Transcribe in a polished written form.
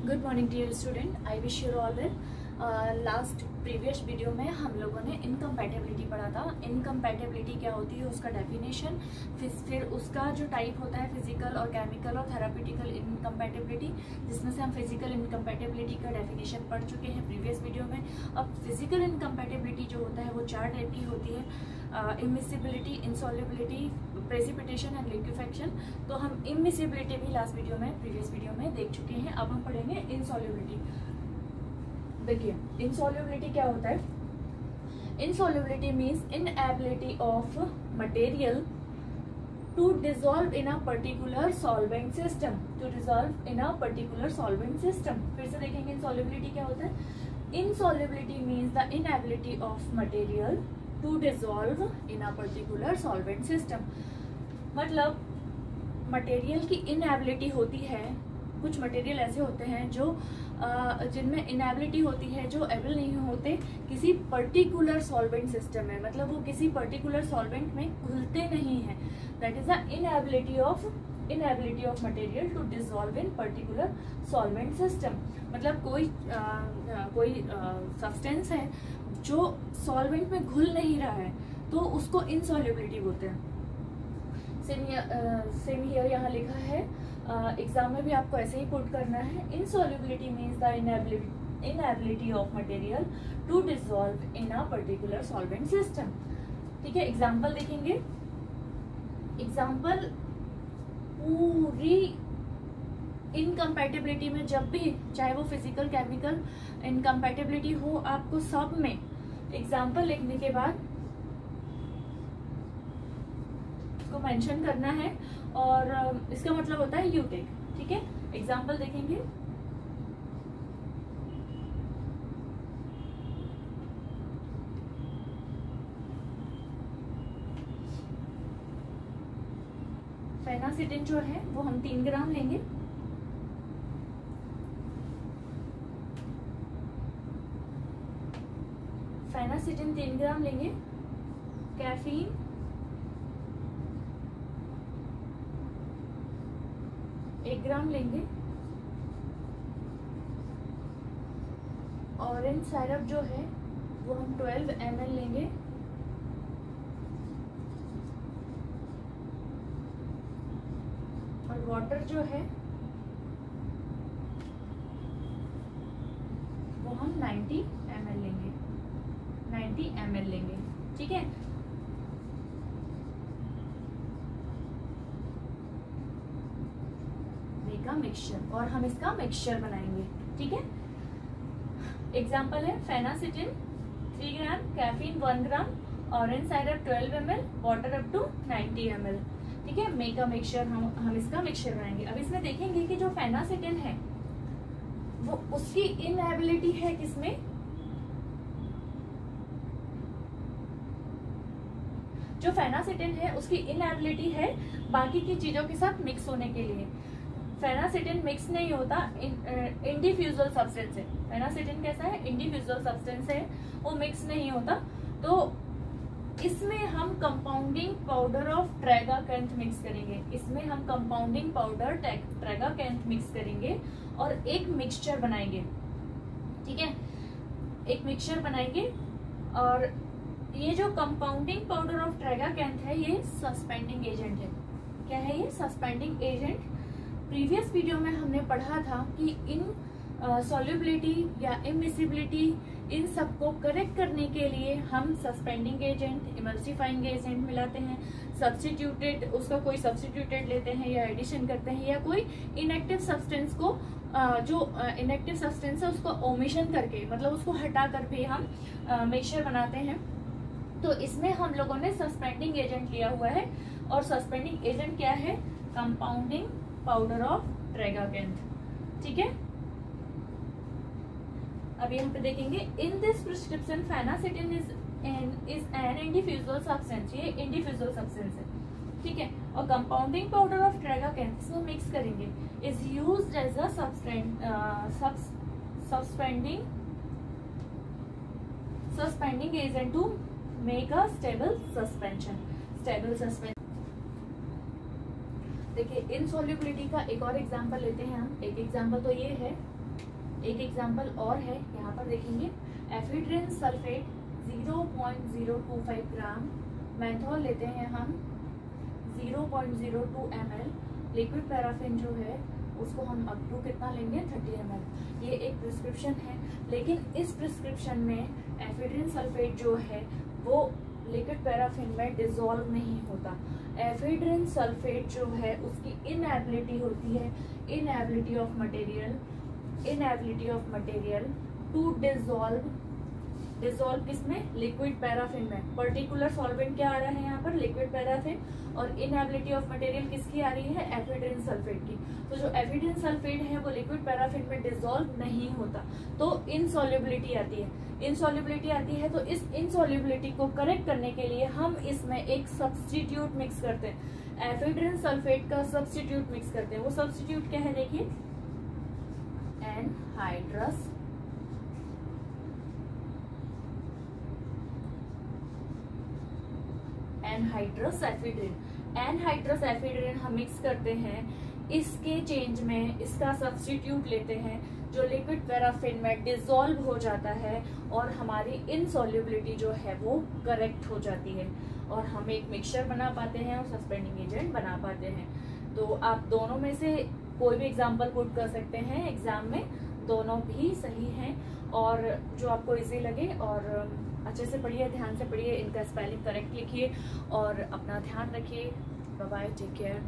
Good morning dear student, I wish you all well. Last previous video में हम लोगों ने इनकम्पैटिबिलिटी पढ़ा था। इनकम्पैटिबिलिटी क्या होती है, उसका डेफिनेशन, फिर उसका जो टाइप होता है फिजिकल और केमिकल और थेरापिटिकल इनकम्पैटिबिलिटी, जिसमें से हम फिजिकल इनकम्पैटिबिलिटी का डेफिनेशन पढ़ चुके हैं प्रीवियस वीडियो में। अब फिजिकल इनकम्पैटिबिलिटी जो होता है वो 4 टाइप की होती है, इमिसिबिलिटी, इंसॉल्युबिलिटी, प्रेसिपिटेशन एंड लिक्विफेक्शन। तो हम इमिसिबिलिटी भी लास्ट वीडियो में, प्रीवियस वीडियो में देख चुके हैं। अब हम पढ़ेंगे इंसॉल्युबिलिटी। देखिए इंसॉल्युबिलिटी क्या होता है। Insolubility means inability of material to dissolve in a particular solvent system, to dissolve in a particular solvent system. फिर से देखेंगे इंसॉल्युबिलिटी क्या होता है। Insolubility means the inability of material to dissolve in a particular solvent system. मतलब material की inability होती है। कुछ मटेरियल ऐसे होते हैं जो जिनमें इनएबिलिटी होती है, जो एबल नहीं होते किसी पर्टिकुलर सॉल्वेंट सिस्टम में, मतलब वो किसी पर्टिकुलर सॉल्वेंट में घुलते नहीं है। That is the inability of material to dissolve in particular solvent system. मतलब कोई सब्सटेंस है जो सॉल्वेंट में घुल नहीं रहा है, तो उसको इनसॉल्युबिलिटी बोलते हैं। सेम हियर यहाँ लिखा है, एग्जाम में भी आपको ऐसे ही पुट करना है। Insolubility means the inability of material to dissolve in a particular solvent system. ठीक है, एग्जाम्पल देखेंगे। एग्जाम्पल पूरी इनकम्पैटिबिलिटी में, जब भी चाहे वो फिजिकल केमिकल इनकम्पैटिबिलिटी हो, आपको सब में एग्जाम्पल लिखने के बाद इसको मेंशन करना है और इसका मतलब होता है यू टेक। ठीक है, एग्जाम्पल देखेंगे। फेनासिटिन जो है वो हम 3 ग्राम लेंगे। फेनासिटिन 3 ग्राम लेंगे। कैफीन 1 ग्राम लेंगे। ऑरेंज सिरप जो है वो हम 12 ml लेंगे। और वाटर जो है वो हम 90 ml लेंगे, 90 ml लेंगे। ठीक है, मिक्सचर, और हम इसका मिक्सचर बनाएंगे। ठीक है, एग्जांपल है फेनासिटिन 3 ग्राम, कैफीन 1 ग्राम, orange cider 12 ml, water up to 90 ml। ठीक है, मेक अ मिक्सचर, हम इसका मिक्सचर बनाएंगे। अब इसमें देखेंगे कि जो फेनासिटिन है वो उसकी इनएबिलिटी है किसमें, जो फेनासिटिन है उसकी इनएबिलिटी है बाकी की चीजों के साथ मिक्स होने के लिए। फेनासिटिन मिक्स नहीं होता, इंडिफ्यूजल सब्सटेंस है। फेनासिटिन कैसा है, इंडिफ्यूजल सब्सटेंस है, वो मिक्स नहीं होता। तो इसमें हम कंपाउंडिंग पाउडर ऑफ ट्रेगाकैंथ मिक्स करेंगे। इसमें हम कंपाउंडिंग पाउडर ट्रेगाकैंथ मिक्स करेंगे और एक मिक्सचर बनाएंगे। ठीक है, एक मिक्सचर बनाएंगे। और ये जो कंपाउंडिंग पाउडर ऑफ ट्रेगाकैंथ है ये सस्पेंडिंग एजेंट है। क्या है ये, सस्पेंडिंग एजेंट। प्रीवियस वीडियो में हमने पढ़ा था कि इन सॉल्युबिलिटी या इमिसिबिलिटी, इन सबको करेक्ट करने के लिए हम सस्पेंडिंग एजेंट, इमल्सिफाइंग एजेंट मिलाते हैं, सब्स्टिट्यूटेड, उसका कोई सब्स्टिट्यूटेड लेते हैं या एडिशन करते हैं, या कोई इनएक्टिव सब्सटेंस को जो इनएक्टिव सब्सटेंस है उसको ओमिशन करके, मतलब उसको हटा कर भी हम मिक्सचर बनाते हैं। तो इसमें हम लोगों ने सस्पेंडिंग एजेंट लिया हुआ है, और सस्पेंडिंग एजेंट क्या है, कंपाउंडिंग पाउडर ऑफ ट्रेगाकैंथ। ठीक है, अब यहाँ पे देखेंगे, in this prescription phenacetin is an indiffusible substance, ये इंडिफ्यूजल सब्सटेंस है। ठीक है, और कंपाउंडिंग पाउडर ऑफ ट्रेगाकैंथ इसमें मिक्स करेंगे, is used as a suspending agent to make a stable suspension. देखिए इनसॉल्युबिलिटी का एक और एग्जांपल लेते हैं हम। एक एग्जांपल तो ये है, एक एग्जाम्पल और है, यहाँ पर देखेंगे एफिड्रिन सल्फेट 0.025 ग्राम, मेंथॉल लेते हैं हम 0.02 ml, लिक्विड पैराफिन जो है उसको हम अप टू कितना लेंगे 30 ml। ये एक प्रिस्क्रिप्शन है, लेकिन इस प्रिस्क्रिप्शन में एफिड्रिन सल्फेट जो है वो लिक्विड पैराफिन में डिसॉल्व नहीं होता। एफिड्रिन सल्फेट जो है उसकी इनएबिलिटी होती है, inability of material to dissolve किसमें, लिक्विड पैराफिन में। पर्टिकुलर सॉल्वेंट क्या आ रहा है यहाँ पर, लिक्विड पैराफिन, और इनएबिलिटी ऑफ मटेरियल किसकी आ रही है, एफिड्रिन सल्फेट की। तो जो एफिड्रिन सल्फेट है वो लिक्विड पैराफिन में डिसॉल्व नहीं होता, तो इनसॉल्युबिलिटी आती है। इनसॉल्युबिलिटी आती है तो इस इनसॉल्युबिलिटी को करेक्ट करने के लिए हम इसमें एक सब्स्टिट्यूट मिक्स करते हैं, एफिड्रिन सल्फेट का सब्स्टिट्यूट मिक्स करते हैं। वो सब्स्टिट्यूट क्या है, देखिए एनहाइड्रस एफिड्रिन हम मिक्स करते हैं। इसके चेंज में इसका सब्स्टिट्यूट लेते हैं जो लिक्विड पैराफिन में डिसॉल्व हो जाता है और हमारी इनसॉल्युबिलिटी जो है वो करेक्ट हो जाती है और हम एक मिक्सचर बना पाते हैं और सस्पेंडिंग एजेंट बना पाते हैं। तो आप दोनों में से कोई भी एग्जाम्पल पुट कर सकते हैं एग्जाम में, दोनों भी सही हैं और जो आपको इजी लगे। और अच्छे से पढ़िए, ध्यान से पढ़िए, इनका स्पेलिंग करेक्ट लिखिए और अपना ध्यान रखिए। Bye bye, take care.